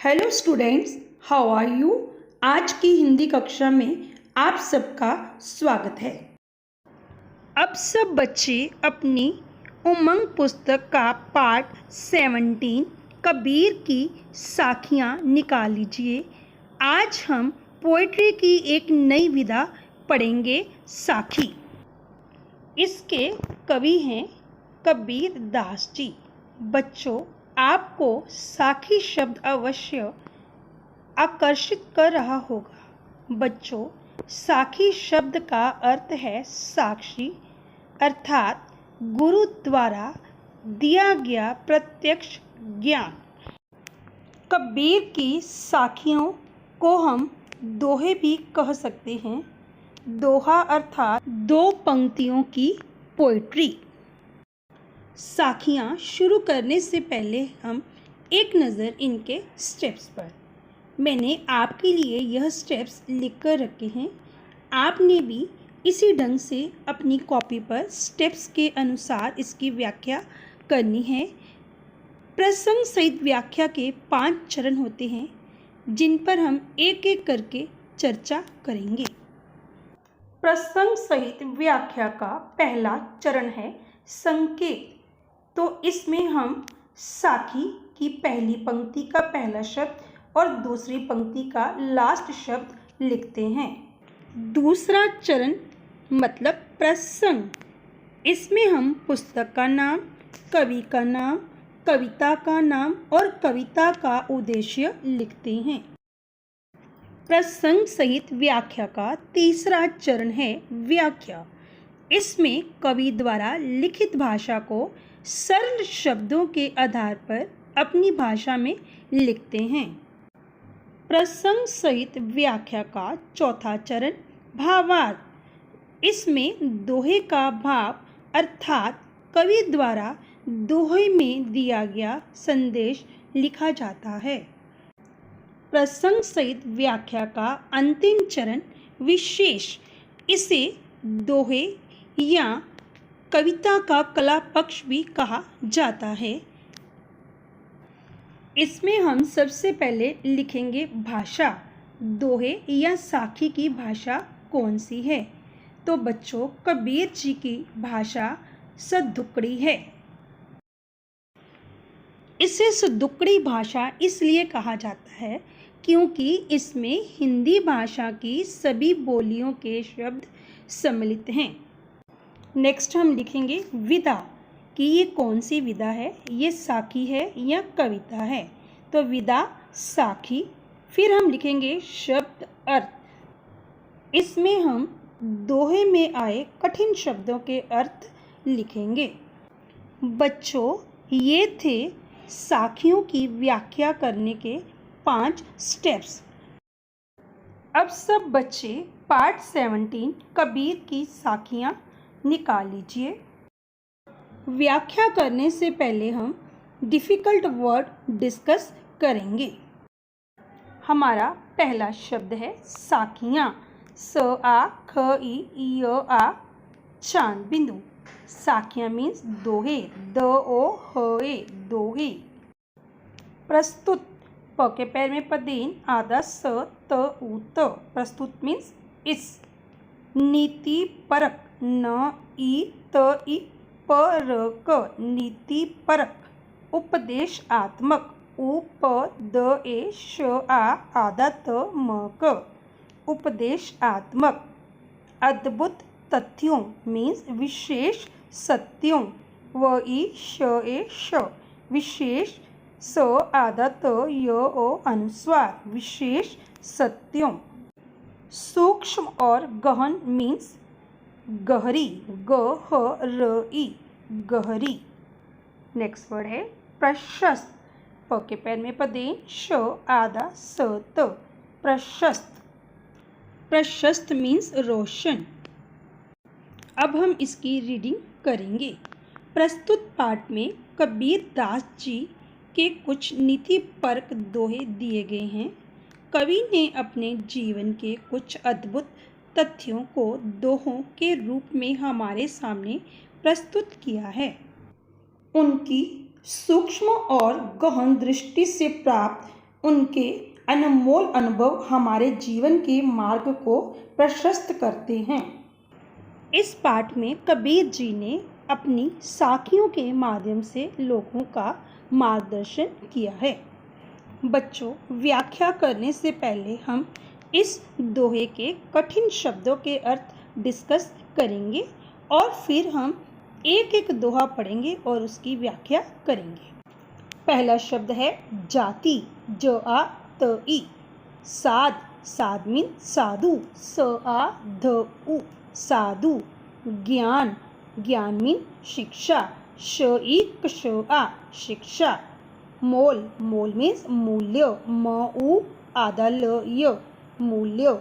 Hello students, how are you. आज की हिंदी कक्षा में आप सबका स्वागत है। अब सब बच्चे अपनी उमंग पुस्तक का पाठ 17 कबीर की साखियाँ निकाल लीजिए। आज हम पोएट्री की एक नई विधा पढ़ेंगे, साखी। इसके कवि हैं कबीर दास जी। बच्चों, आपको साखी शब्द अवश्य आकर्षित कर रहा होगा। बच्चों, साखी शब्द का अर्थ है साक्षी, अर्थात गुरु द्वारा दिया गया प्रत्यक्ष ज्ञान। कबीर की साखियों को हम दोहे भी कह सकते हैं। दोहा अर्थात दो पंक्तियों की पोएट्री। साखियाँ शुरू करने से पहले हम एक नज़र इनके स्टेप्स पर। मैंने आपके लिए यह स्टेप्स लिख कर रखे हैं। आपने भी इसी ढंग से अपनी कॉपी पर स्टेप्स के अनुसार इसकी व्याख्या करनी है। प्रसंग सहित व्याख्या के 5 चरण होते हैं, जिन पर हम एक एक करके चर्चा करेंगे। प्रसंग सहित व्याख्या का पहला चरण है संकेत। तो इसमें हम साखी की पहली पंक्ति का पहला शब्द और दूसरी पंक्ति का लास्ट शब्द लिखते हैं। दूसरा चरण मतलब प्रसंग। इसमें हम पुस्तक का नाम, कवि का नाम, कविता का नाम और कविता का उद्देश्य लिखते हैं। प्रसंग सहित व्याख्या का तीसरा चरण है व्याख्या। इसमें कवि द्वारा लिखित भाषा को सरल शब्दों के आधार पर अपनी भाषा में लिखते हैं। प्रसंग सहित व्याख्या का चौथा चरण भावार्थ। इसमें दोहे का भाव अर्थात कवि द्वारा दोहे में दिया गया संदेश लिखा जाता है। प्रसंग सहित व्याख्या का अंतिम चरण विशेष। इसे दोहे या कविता का कला पक्ष भी कहा जाता है। इसमें हम सबसे पहले लिखेंगे भाषा। दोहे या साखी की भाषा कौन सी है? तो बच्चों, कबीर जी की भाषा सदुक्कड़ी है। इसे सदुक्कड़ी भाषा इसलिए कहा जाता है क्योंकि इसमें हिंदी भाषा की सभी बोलियों के शब्द सम्मिलित हैं। नेक्स्ट हम लिखेंगे विधा कि ये कौन सी विधा है, ये साखी है या कविता है। तो विधा साखी। फिर हम लिखेंगे शब्द अर्थ। इसमें हम दोहे में आए कठिन शब्दों के अर्थ लिखेंगे। बच्चों, ये थे साखियों की व्याख्या करने के 5 स्टेप्स। अब सब बच्चे पार्ट 17 कबीर की साखियाँ निकाल लीजिए। व्याख्या करने से पहले हम डिफ़िकल्ट वर्ड डिस्कस करेंगे। हमारा पहला शब्द है साखियाँ। स आ ख ई य आ चांद बिंदु। साखियाँ मीन्स दोहे। द ओ ह ए दोहे। प्रस्तुत प के पैर में पदेन आधा स त उ त। प्रस्तुत मीन्स इस। नीति परक न ई त ई पर क नीति परक। उपदेशात्मक उ प द ए श आ आधा त म क उपदेशात्मक। अद्भुत तथ्यों मीन्स विशेष सत्यों। व ई श ए श विशेष। स आधा त य ओ अनुस्वार विशेष सत्यों। सूक्ष्म और गहन मीन्स गहरी। ग ह र ई गहरी। नेक्स्ट वर्ड है प्रशस्त। प के पैर में पदेन श आधा स त प्रशस्त। प्रशस्त मीन्स रोशन। अब हम इसकी रीडिंग करेंगे। प्रस्तुत पाठ में कबीर दास जी के कुछ नीतिपरक दोहे दिए गए हैं। कवि ने अपने जीवन के कुछ अद्भुत तथ्यों को दोहों के रूप में हमारे सामने प्रस्तुत किया है। उनकी सूक्ष्म और गहन दृष्टि से प्राप्त उनके अनमोल अनुभव हमारे जीवन के मार्ग को प्रशस्त करते हैं। इस पाठ में कबीर जी ने अपनी साखियों के माध्यम से लोगों का मार्गदर्शन किया है। बच्चों, व्याख्या करने से पहले हम इस दोहे के कठिन शब्दों के अर्थ डिस्कस करेंगे और फिर हम एक एक दोहा पढ़ेंगे और उसकी व्याख्या करेंगे। पहला शब्द है जाति, ज आ त ई। साध, साध मीन साधु, स आ ध उ, साधु। ज्ञान, ज्ञान मीन शिक्षा, श ई क श आ, शिक्षा। मोल, मोल मीन्स मूल्य, म उ आधा ल य, मूल्य।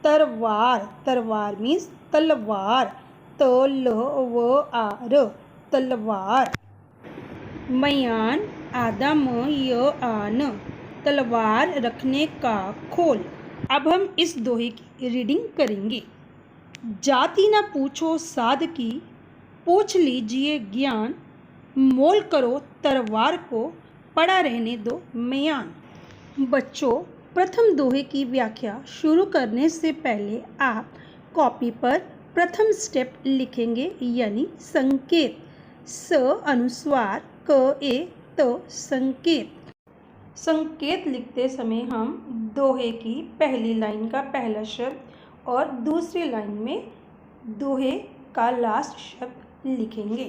तरवार, तरवार मीन्स तलवार, त ल व आ र, तलवार। मयान, आधा म य आन, तलवार रखने का खोल। अब हम इस दोहे की रीडिंग करेंगे। जाति न पूछो साध की, पूछ लीजिए ज्ञान। मोल करो तलवार को, पड़ा रहने दो म्यान। बच्चों, प्रथम दोहे की व्याख्या शुरू करने से पहले आप कॉपी पर प्रथम स्टेप लिखेंगे यानी संकेत। स अनुस्वार, क ए त संकेत। संकेत लिखते समय हम दोहे की पहली लाइन का पहला शब्द और दूसरी लाइन में दोहे का लास्ट शब्द लिखेंगे।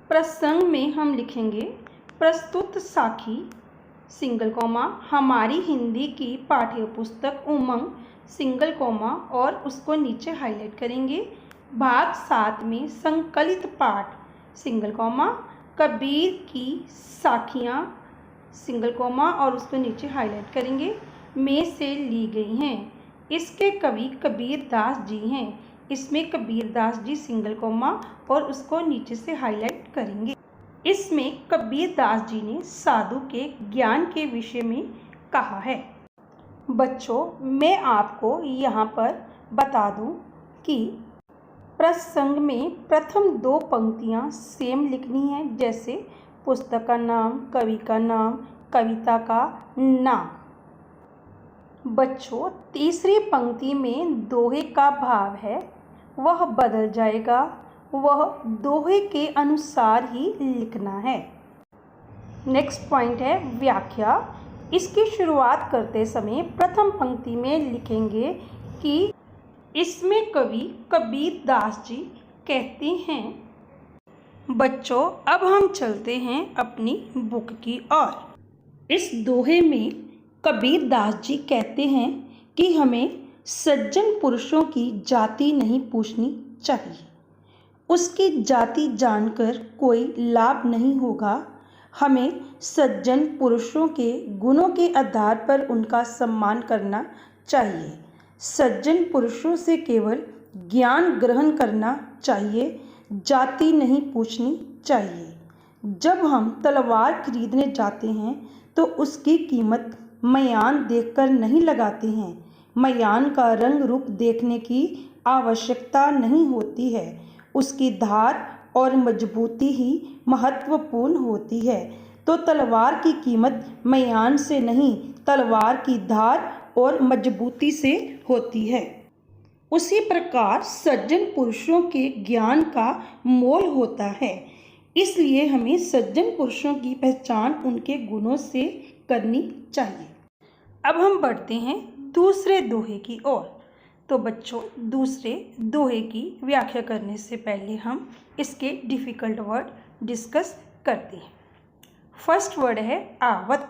प्रसंग में हम लिखेंगे प्रस्तुत साखी सिंगल कॉमा हमारी हिंदी की पाठ्य पुस्तक उमंग सिंगल कॉमा और उसको नीचे हाईलाइट करेंगे। भाग 7 में संकलित पाठ सिंगल कॉमा कबीर की साखियाँ सिंगल कॉमा और उसको नीचे हाईलाइट करेंगे में से ली गई हैं। इसके कवि कबीर दास जी हैं। इसमें कबीर दास जी सिंगल कॉमा और उसको नीचे से हाईलाइट करेंगे। इसमें कबीर दास जी ने साधु के ज्ञान के विषय में कहा है। बच्चों, मैं आपको यहाँ पर बता दूँ कि प्रसंग में प्रथम 2 पंक्तियाँ सेम लिखनी है, जैसे पुस्तक का नाम, कवि का नाम, कविता का नाम। बच्चों, तीसरी पंक्ति में दोहे का भाव है वह बदल जाएगा, वह दोहे के अनुसार ही लिखना है। नेक्स्ट पॉइंट है व्याख्या। इसकी शुरुआत करते समय प्रथम पंक्ति में लिखेंगे कि इसमें कवि कबीर दास जी कहते हैं। बच्चों, अब हम चलते हैं अपनी बुक की ओर। इस दोहे में कबीर दास जी कहते हैं कि हमें सज्जन पुरुषों की जाति नहीं पूछनी चाहिए। उसकी जाति जानकर कोई लाभ नहीं होगा। हमें सज्जन पुरुषों के गुणों के आधार पर उनका सम्मान करना चाहिए। सज्जन पुरुषों से केवल ज्ञान ग्रहण करना चाहिए, जाति नहीं पूछनी चाहिए। जब हम तलवार खरीदने जाते हैं तो उसकी कीमत मयान देखकर नहीं लगाते हैं। मयान का रंग रूप देखने की आवश्यकता नहीं होती है, उसकी धार और मजबूती ही महत्वपूर्ण होती है। तो तलवार की कीमत मयान से नहीं, तलवार की धार और मजबूती से होती है। उसी प्रकार सज्जन पुरुषों के ज्ञान का मोल होता है। इसलिए हमें सज्जन पुरुषों की पहचान उनके गुणों से करनी चाहिए। अब हम बढ़ते हैं दूसरे दोहे की ओर। तो बच्चों, दूसरे दोहे की व्याख्या करने से पहले हम इसके डिफ़िकल्ट वर्ड डिस्कस करते हैं। फर्स्ट वर्ड है आवत।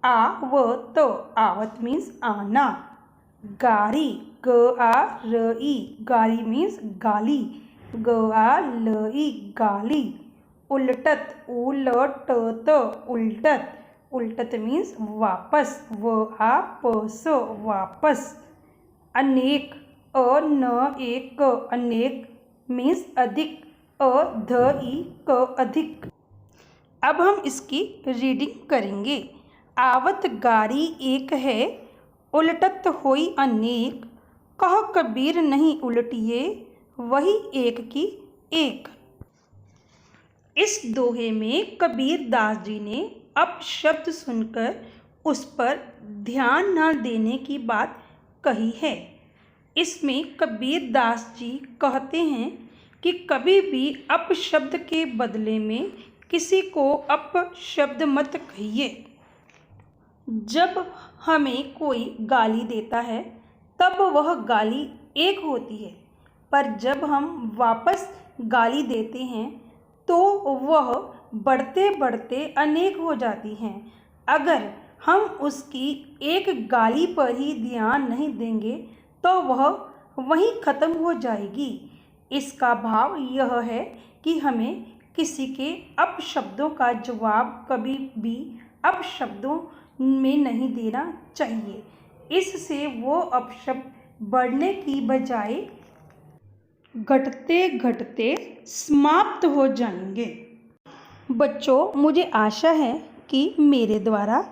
आवत, आवत मीन्स आना। गारी, ग आ र ई, गारी मीन्स गाली। ग आ ल ई, गाली। उलटत, उ ल ट त, उलटत। उलटत मीन्स वापस। व आ प स, वापस। अनेक, अ न एक, अनेक मीन्स अधिक। अ ध ई क, अधिक। अब हम इसकी रीडिंग करेंगे। आवत गारी एक है, उलटत होई अनेक। कह कबीर नहीं उलटिए, वही एक की एक। इस दोहे में कबीर दास जी ने अपशब्द सुनकर उस पर ध्यान न देने की बात कही है। इसमें कबीर दास जी कहते हैं कि कभी भी अपशब्द के बदले में किसी को अपशब्द मत कहिए। जब हमें कोई गाली देता है तब वह गाली एक होती है, पर जब हम वापस गाली देते हैं तो वह बढ़ते बढ़ते अनेक हो जाती हैं। अगर हम उसकी एक गाली पर ही ध्यान नहीं देंगे तो वह वहीं ख़त्म हो जाएगी। इसका भाव यह है कि हमें किसी के अपशब्दों का जवाब कभी भी अपशब्दों में नहीं देना चाहिए। इससे वो अपशब्द बढ़ने की बजाय घटते घटते समाप्त हो जाएंगे। बच्चों, मुझे आशा है कि मेरे द्वारा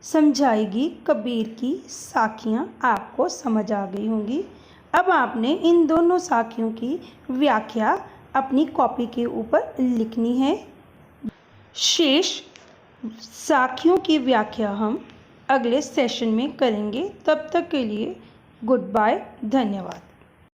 समझाई गई कबीर की साखियाँ आपको समझ आ गई होंगी। अब आपने इन दोनों साखियों की व्याख्या अपनी कॉपी के ऊपर लिखनी है। शेष साखियों की व्याख्या हम अगले सेशन में करेंगे। तब तक के लिए गुड बाय, धन्यवाद।